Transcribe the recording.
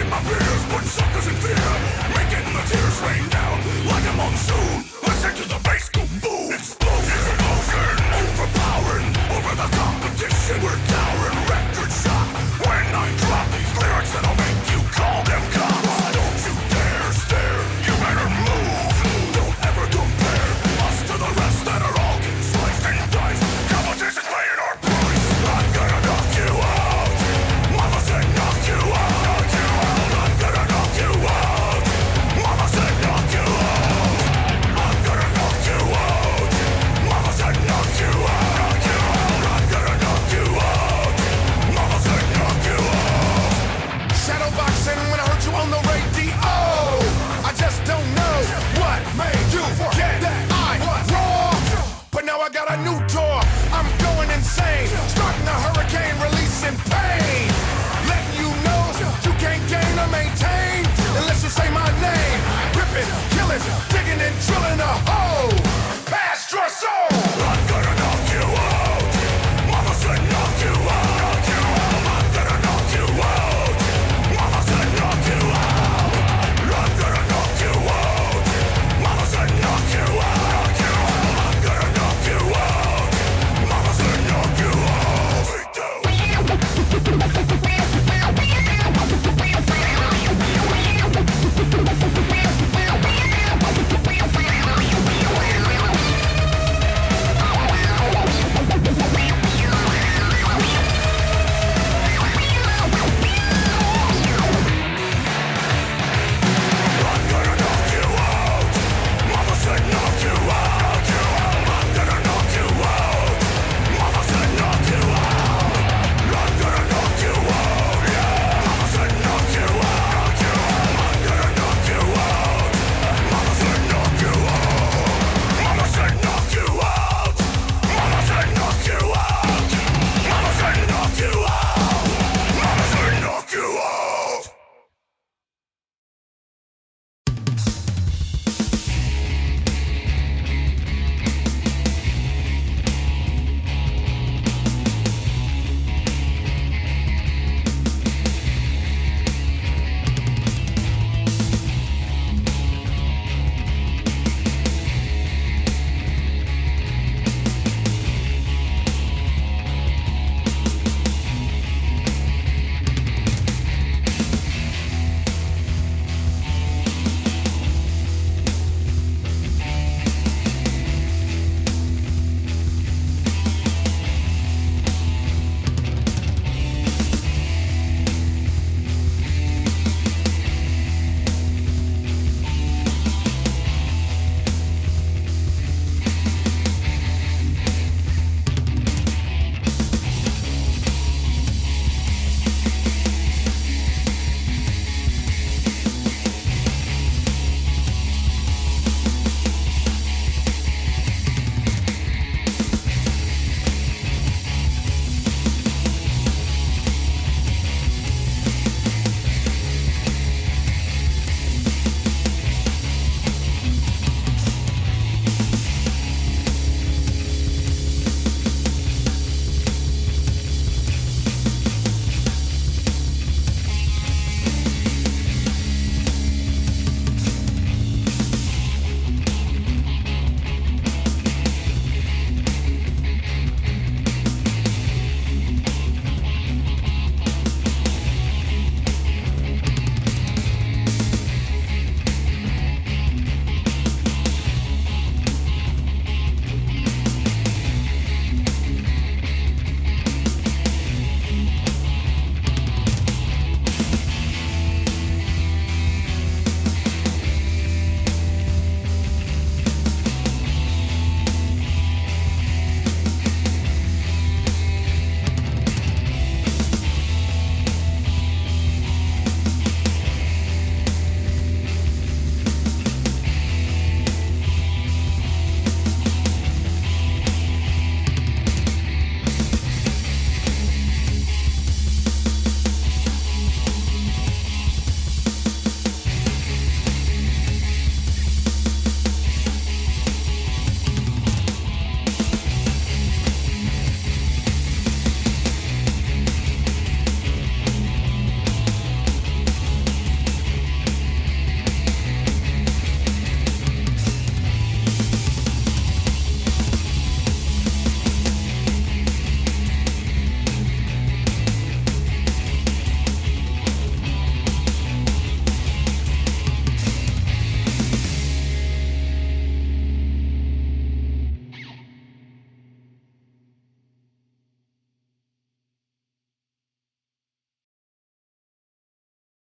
my peers put suckers in fear, making the tears rain down like a monsoon. Listen to the bass go boom. Explosion, overpowering, over the competition. We're towering, record shock. When I drop these lyrics, that'll make you call them cops. Why don't you dare stare? You better move. Don't ever compare us to the rest that are all getting sliced and diced. Competition's paying our price. I'm gonna knock you out. Mama said knock you out. Knock you out. I'm gonna knock you out. Mama said knock you out. I'm gonna knock you out. Mama said knock you out. Knock you out. I'm gonna knock you out. Mama said knock you out. Shadow boxing when I heard you on the radio. I just don't know what made you forget that I was raw. But now I got a new tour. I'm going insane, starting a hurricane, releasing pain, letting you know you can't gain or maintain unless you say my name. Ripping, killing, digging and drilling a hole.